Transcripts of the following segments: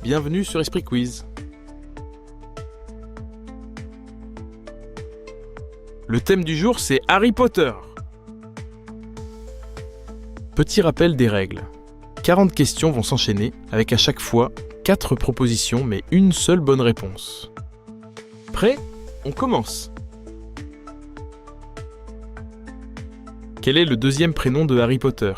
bienvenue sur Esprit Quiz. Le thème du jour, c'est Harry Potter. Petit rappel des règles. 40 questions vont s'enchaîner, avec à chaque fois 4 propositions, mais une seule bonne réponse. Prêt ? On commence. Quel est le deuxième prénom de Harry Potter ?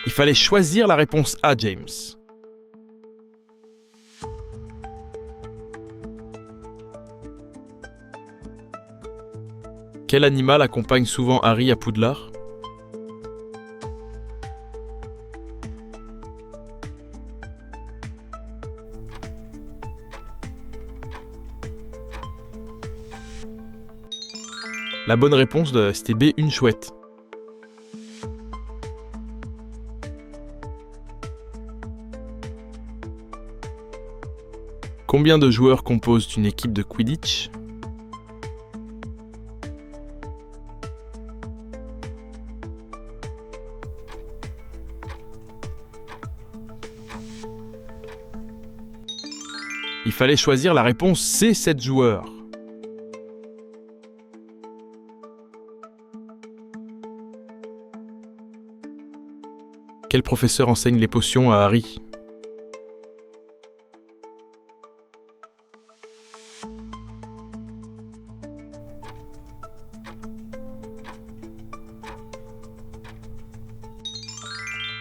Il fallait choisir la réponse A, James. Quel animal accompagne souvent Harry à Poudlard ? La bonne réponse, c'était B, une chouette. Combien de joueurs composent une équipe de Quidditch ? Il fallait choisir la réponse C, 7 joueurs. Quel professeur enseigne les potions à Harry ?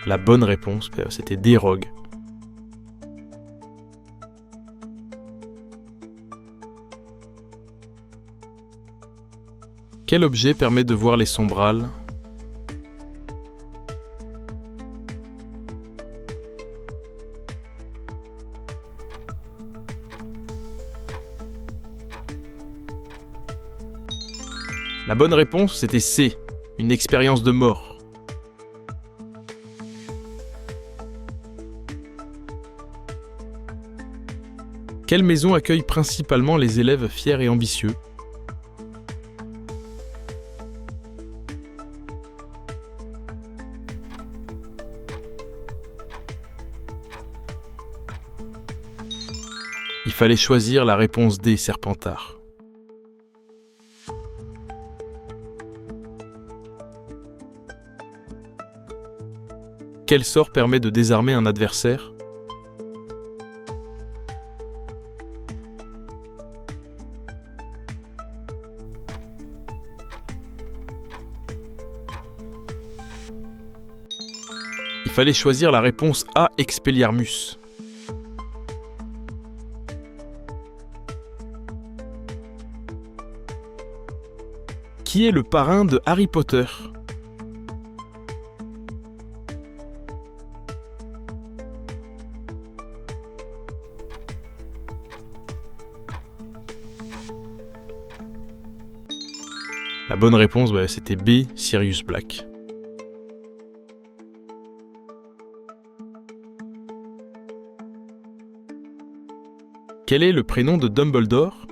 La bonne réponse, c'était D, Rogue. Quel objet permet de voir les sombrales ? La bonne réponse, c'était C, une expérience de mort. Quelle maison accueille principalement les élèves fiers et ambitieux ? Il fallait choisir la réponse D, Serpentard. Quel sort permet de désarmer un adversaire ? Il fallait choisir la réponse A, Expelliarmus. Qui est le parrain de Harry Potter ? La bonne réponse, c'était B, Sirius Black. Quel est le prénom de Dumbledore ?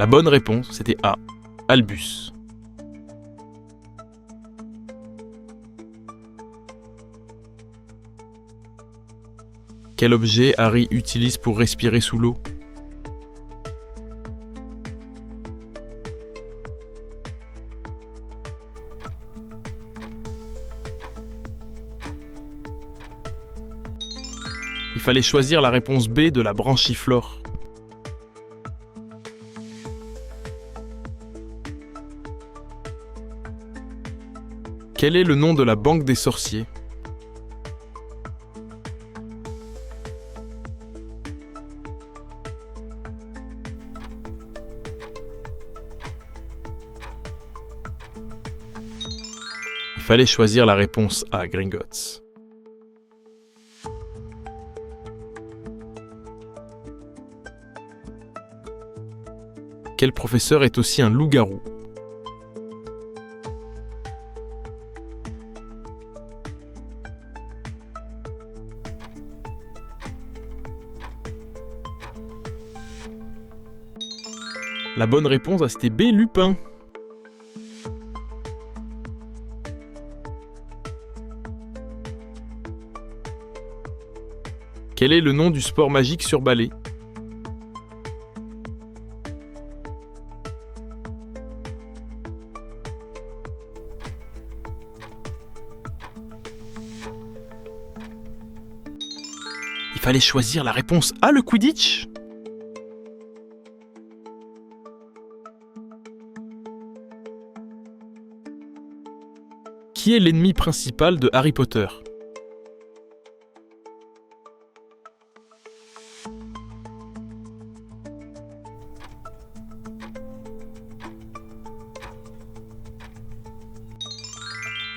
La bonne réponse, c'était A, Albus. Quel objet Harry utilise pour respirer sous l'eau ? Il fallait choisir la réponse B de la branchiflore. Quel est le nom de la banque des sorciers ? Il fallait choisir la réponse A, Gringotts. Quel professeur est aussi un loup-garou? La bonne réponse, c'était B, Lupin. Quel est le nom du sport magique sur balai? Il fallait choisir la réponse A, le Quidditch. Qui est l'ennemi principal de Harry Potter?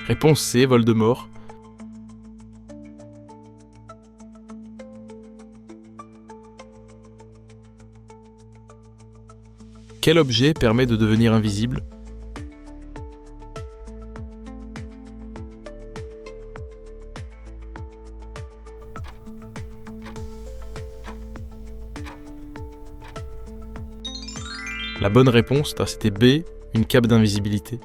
Réponse C, Voldemort. Quel objet permet de devenir invisible? La bonne réponse, c'était B, une cape d'invisibilité.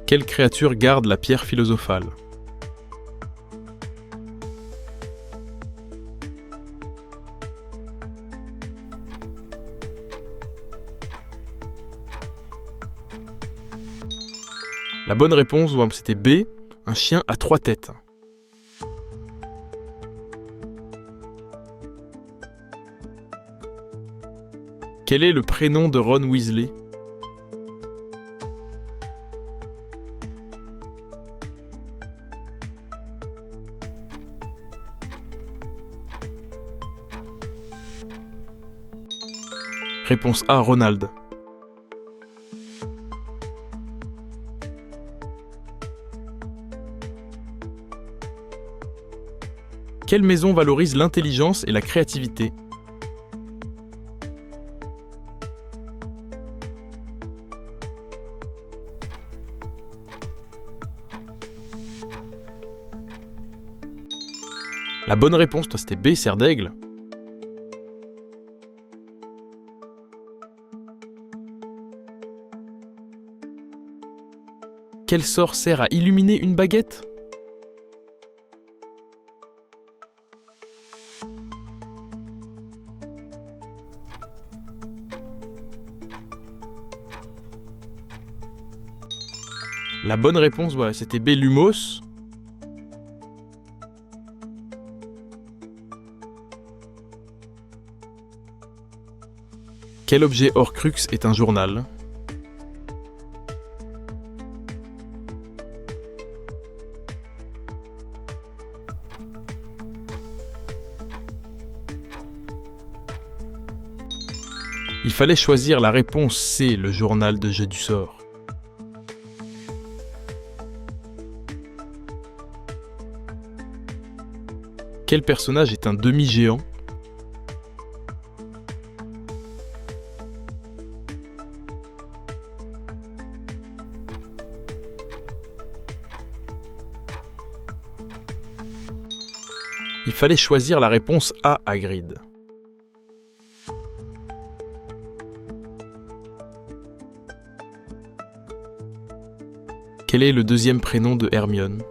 Quelle créature garde la pierre philosophale? La bonne réponse, c'était B, un chien à 3 têtes. Quel est le prénom de Ron Weasley? Réponse A, Ronald. Quelle maison valorise l'intelligence et la créativité? La bonne réponse, c'était B, Serre d'Aigle. Quel sort sert à illuminer une baguette? La bonne réponse, c'était B, Lumos. Quel objet Horcrux est un journal? Il fallait choisir la réponse C, le journal de Jeu du sort. Quel personnage est un demi-géant? Il fallait choisir la réponse A, Hagrid. Quel est le deuxième prénom de Hermione?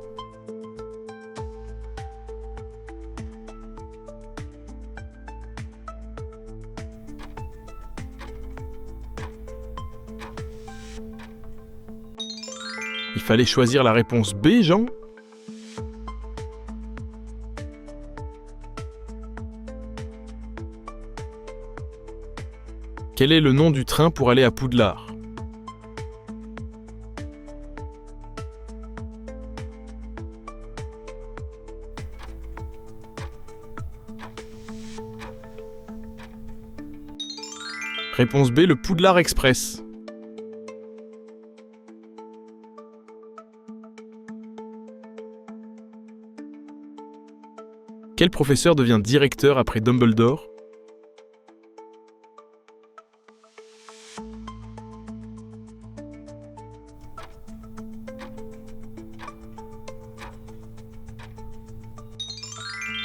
Il fallait choisir la réponse B, Jean. Quel est le nom du train pour aller à Poudlard? Réponse B, le Poudlard Express. Quel professeur devient directeur après Dumbledore?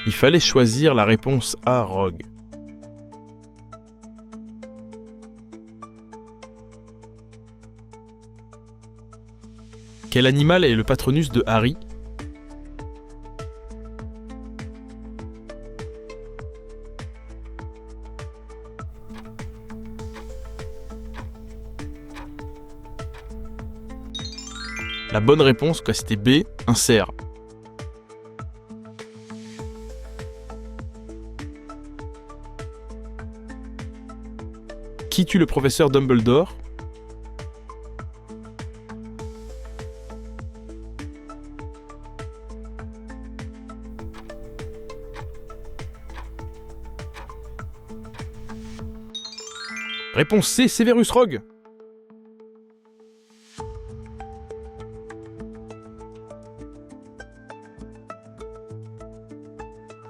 Il fallait choisir la réponse A, Rogue. Quel animal est le patronus de Harry? La bonne réponse, c'était B, un cerf. Qui tue le professeur Dumbledore? Réponse C, Severus Rogue.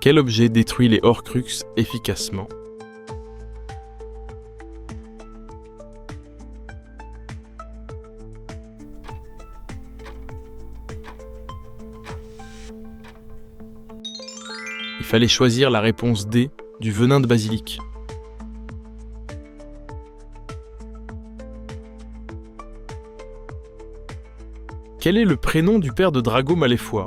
Quel objet détruit les Horcruxes efficacement? Il fallait choisir la réponse D, du venin de basilic. Quel est le prénom du père de Drago Malfoy?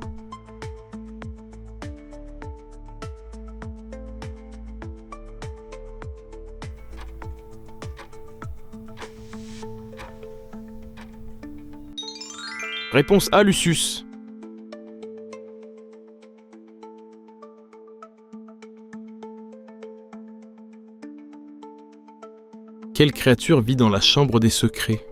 Réponse A, Lucius. Quelle créature vit dans la chambre des secrets?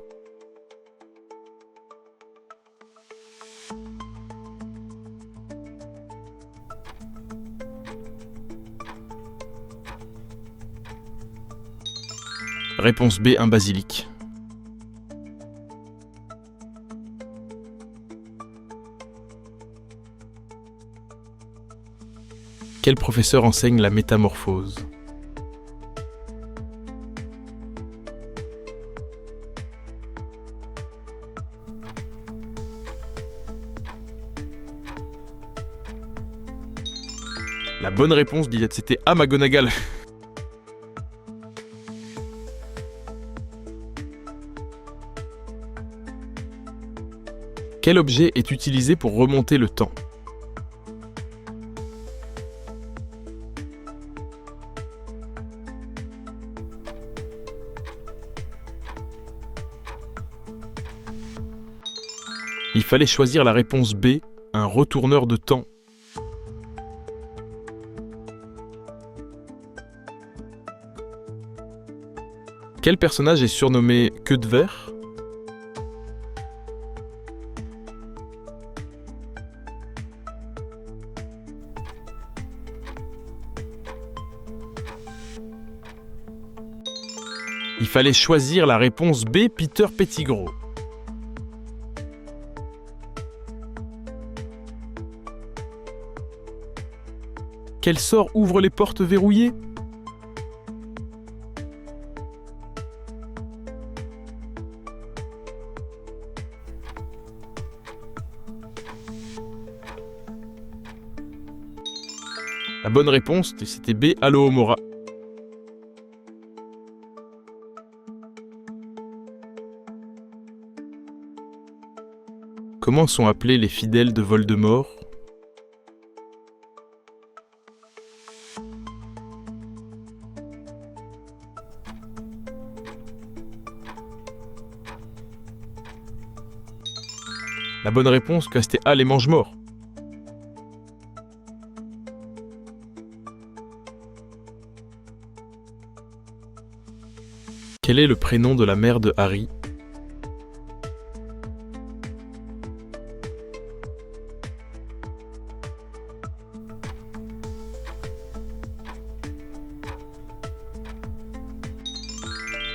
Réponse B, un basilic. Quel professeur enseigne la métamorphose? La bonne réponse, Liliette, c'était A, McGonagall. Quel objet est utilisé pour remonter le temps? Il fallait choisir la réponse B, un retourneur de temps. Quel personnage est surnommé Queue de Verre? Il fallait choisir la réponse B, Peter Pettigrew. Quel sort ouvre les portes verrouillées? La bonne réponse, c'était B, Alohomora. Comment sont appelés les fidèles de Voldemort? La bonne réponse, c'était A, les mange-morts. Quel est le prénom de la mère de Harry?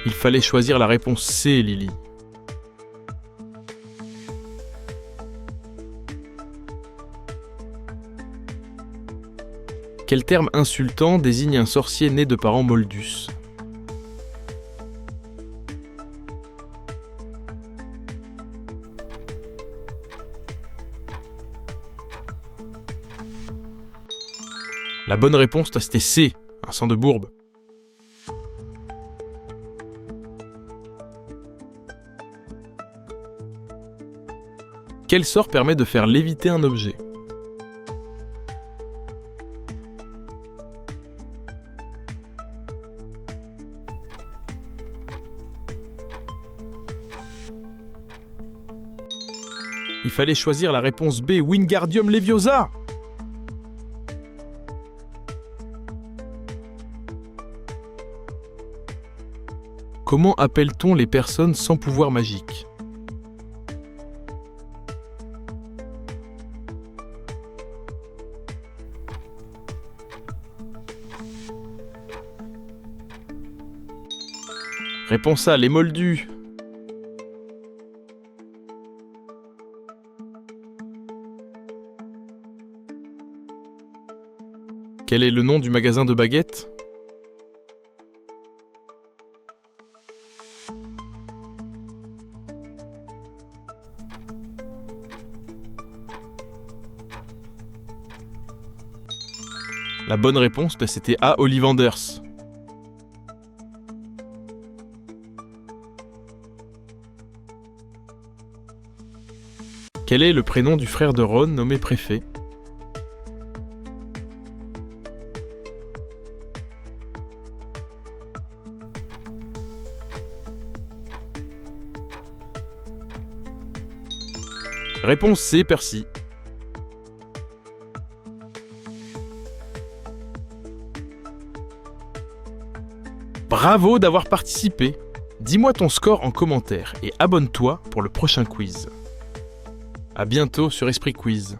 Il fallait choisir la réponse C, Lily. Quel terme insultant désigne un sorcier né de parents moldus? La bonne réponse, c'était C, un sang de bourbe. Quel sort permet de faire léviter un objet? Il fallait choisir la réponse B, Wingardium Leviosa. Comment appelle-t-on les personnes sans pouvoir magique? Réponse A, les moldus. Quel est le nom du magasin de baguettes? La bonne réponse, c'était A, Ollivanders. Quel est le prénom du frère de Ron nommé préfet? Réponse C, Percy. Bravo d'avoir participé. Dis-moi ton score en commentaire et abonne-toi pour le prochain quiz. À bientôt sur Esprit Quiz.